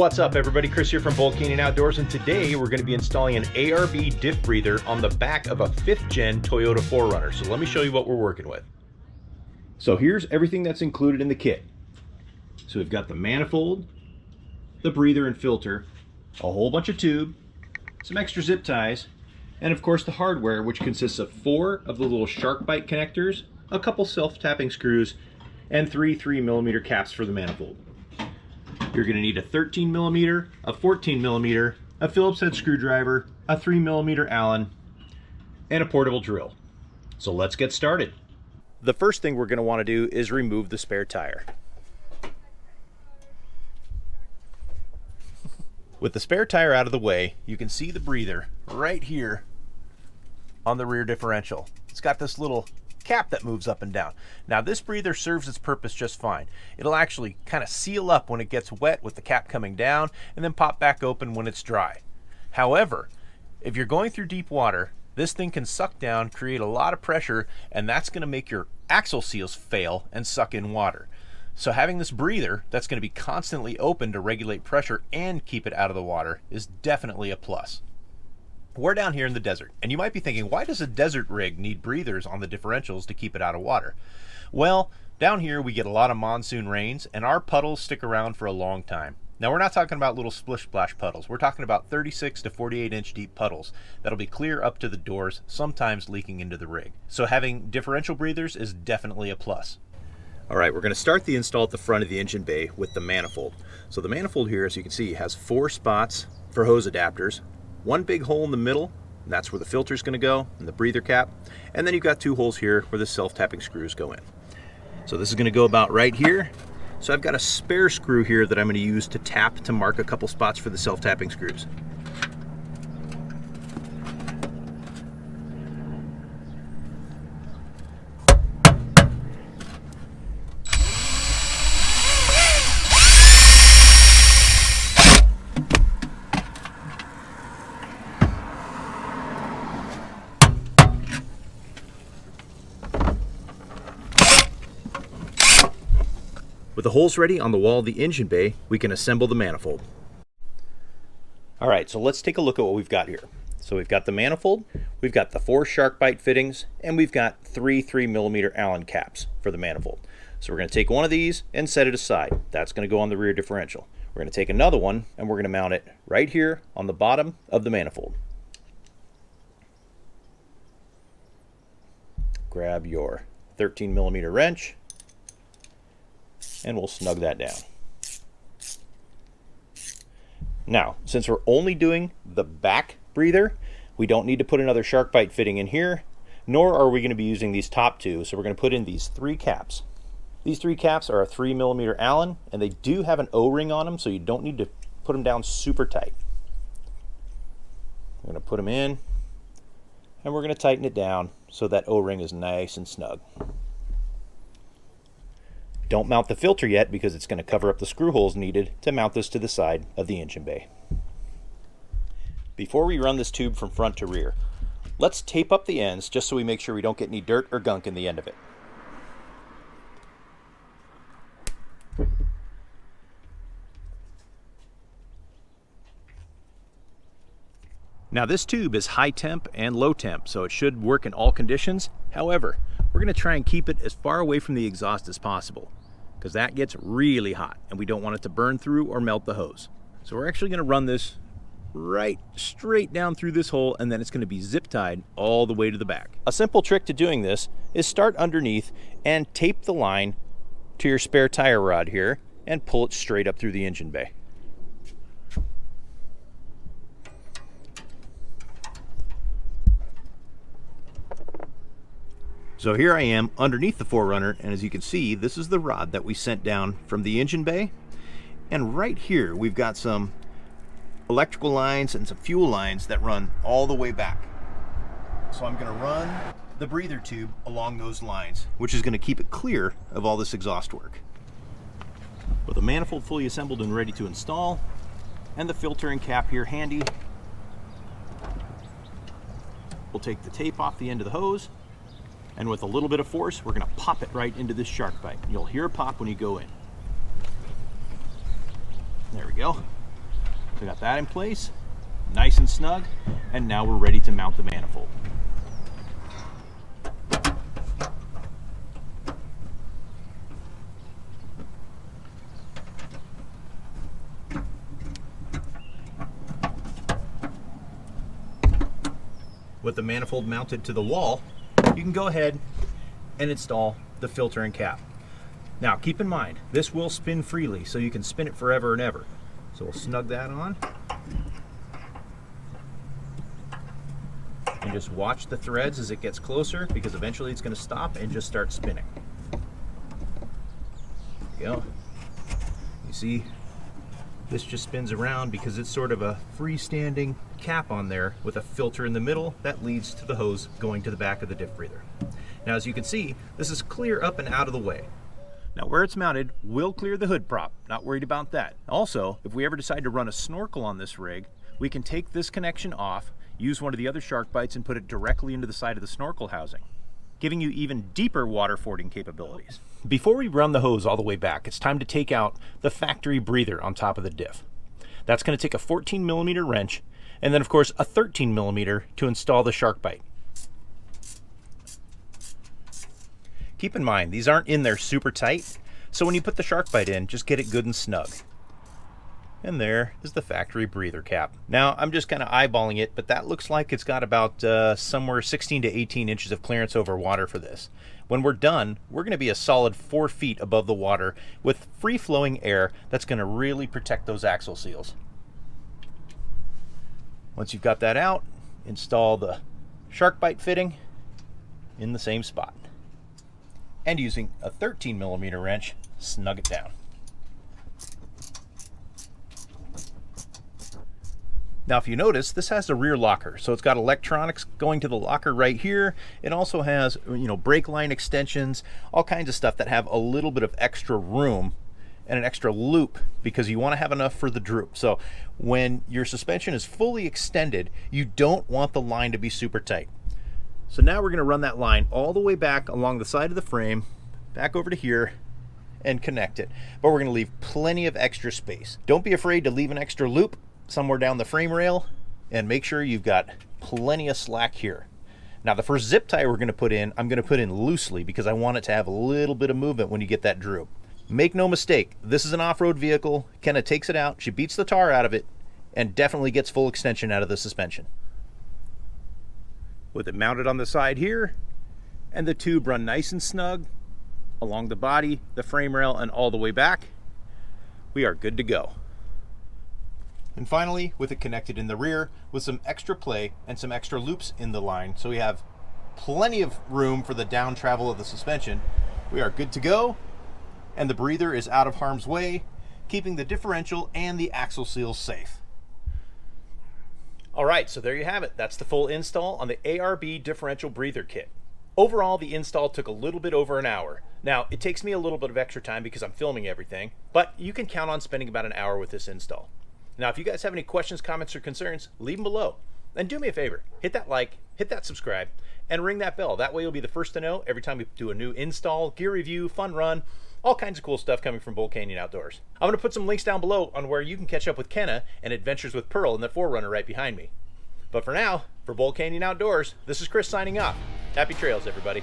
What's up everybody, Chris here from Bolt Canyon Outdoors, and today we're going to be installing an ARB diff breather on the back of a 5th gen Toyota 4Runner. So let me show you what we're working with. So here's everything that's included in the kit. So we've got the manifold, the breather and filter, a whole bunch of tube, some extra zip ties, and of course the hardware, which consists of 4 of the little shark bite connectors, a couple self-tapping screws, and 3 3mm caps for the manifold. You're going to need a 13mm, a 14mm, a Phillips head screwdriver, a 3mm Allen, and a portable drill. So let's get started. The first thing we're going to want to do is remove the spare tire. With the spare tire out of the way, you can see the breather right here on the rear differential. It's got this little cap that moves up and down. Now this breather serves its purpose just fine. It'll actually kind of seal up when it gets wet with the cap coming down and then pop back open when it's dry. However, if you're going through deep water, this thing can suck down, create a lot of pressure, and that's going to make your axle seals fail and suck in water. So having this breather that's going to be constantly open to regulate pressure and keep it out of the water is definitely a plus. We're down here in the desert, and you might be thinking, why does a desert rig need breathers on the differentials to keep it out of water? Well, down here we get a lot of monsoon rains, and our puddles stick around for a long time. Now we're not talking about little splish splash puddles. We're talking about 36 to 48 inch deep puddles that'll be clear up to the doors, sometimes leaking into the rig. So having differential breathers is definitely a plus. All right, we're going to start the install at the front of the engine bay with the manifold. So the manifold here, as you can see, has 4 spots for hose adapters, 1 big hole in the middle, and that's where the filter is going to go, and the breather cap, and then you've got 2 holes here where the self-tapping screws go in. So this is going to go about right here. So I've got a spare screw here that I'm going to use to tap to mark a couple spots for the self-tapping screws. With the holes ready on the wall of the engine bay, we can assemble the manifold. All right, so let's take a look at what we've got here. So we've got the manifold, we've got the 4 shark bite fittings, and we've got 3 3mm Allen caps for the manifold. So we're going to take one of these and set it aside. That's going to go on the rear differential. We're going to take another one and we're going to mount it right here on the bottom of the manifold. Grab your 13mm wrench, and we'll snug that down. Now, since we're only doing the back breather, we don't need to put another shark bite fitting in here, nor are we going to be using these top 2, so we're going to put in these 3 caps. These 3 caps are a 3mm Allen, and they do have an O-ring on them, so you don't need to put them down super tight. We're going to put them in, and we're going to tighten it down so that O-ring is nice and snug. Don't mount the filter yet because it's going to cover up the screw holes needed to mount this to the side of the engine bay. Before we run this tube from front to rear, let's tape up the ends just so we make sure we don't get any dirt or gunk in the end of it. Now this tube is high temp and low temp, so it should work in all conditions. However, we're going to try and keep it as far away from the exhaust as possible, because that gets really hot and we don't want it to burn through or melt the hose. So we're actually going to run this right straight down through this hole, and then it's going to be zip tied all the way to the back. A simple trick to doing this is start underneath and tape the line to your spare tire rod here and pull it straight up through the engine bay. So here I am underneath the 4Runner, and as you can see, this is the rod that we sent down from the engine bay. And right here we've got some electrical lines and some fuel lines that run all the way back. So I'm going to run the breather tube along those lines, which is going to keep it clear of all this exhaust work. With the manifold fully assembled and ready to install, and the filter and cap here handy, we'll take the tape off the end of the hose, and with a little bit of force, we're going to pop it right into this shark bite. You'll hear a pop when you go in. There we go. So we got that in place, nice and snug, and now we're ready to mount the manifold. With the manifold mounted to the wall, you can go ahead and install the filter and cap. Now keep in mind, this will spin freely, so you can spin it forever and ever. So we'll snug that on. And just watch the threads as it gets closer, because eventually it's going to stop and just start spinning. There you go. You see, this just spins around because it's sort of a freestanding cap on there with a filter in the middle that leads to the hose going to the back of the diff breather. Now as you can see, this is clear up and out of the way. Now where it's mounted, we'll clear the hood prop, not worried about that. Also, if we ever decide to run a snorkel on this rig, we can take this connection off, use one of the other shark bites and put it directly into the side of the snorkel housing, giving you even deeper water fording capabilities. Before we run the hose all the way back, it's time to take out the factory breather on top of the diff. That's going to take a 14mm wrench and then of course a 13mm to install the shark bite. Keep in mind, these aren't in there super tight, so when you put the shark bite in, just get it good and snug. And there is the factory breather cap. Now, I'm just kind of eyeballing it, but that looks like it's got about somewhere 16 to 18 inches of clearance over water for this. When we're done, we're going to be a solid 4 feet above the water with free-flowing air that's going to really protect those axle seals. Once you've got that out, install the shark bite fitting in the same spot. And using a 13mm wrench, snug it down. Now if you notice, this has a rear locker, so it's got electronics going to the locker right here. It also has, brake line extensions, all kinds of stuff that have a little bit of extra room and an extra loop because you want to have enough for the droop. So when your suspension is fully extended, you don't want the line to be super tight. So now we're going to run that line all the way back along the side of the frame, back over to here, and connect it. But we're going to leave plenty of extra space. Don't be afraid to leave an extra loop somewhere down the frame rail, and make sure you've got plenty of slack here. Now the first zip tie we're going to put in, I'm going to put in loosely because I want it to have a little bit of movement when you get that droop. Make no mistake, this is an off-road vehicle. Kenna takes it out, she beats the tar out of it, and definitely gets full extension out of the suspension. With it mounted on the side here, and the tube run nice and snug along the body, the frame rail, and all the way back, we are good to go. And finally, with it connected in the rear with some extra play and some extra loops in the line, so we have plenty of room for the down travel of the suspension, we are good to go, and the breather is out of harm's way, keeping the differential and the axle seals safe. All right, so there you have it. That's the full install on the ARB Differential Breather Kit. Overall, the install took a little bit over an hour. Now, it takes me a little bit of extra time because I'm filming everything, but you can count on spending about an hour with this install. Now, if you guys have any questions, comments, or concerns, leave them below. And do me a favor, hit that like, hit that subscribe, and ring that bell. That way you'll be the first to know every time we do a new install, gear review, fun run, all kinds of cool stuff coming from Bull Canyon Outdoors. I'm going to put some links down below on where you can catch up with Kenna and Adventures with Pearl and the 4Runner right behind me. But for now, for Bull Canyon Outdoors, this is Chris signing off. Happy trails, everybody.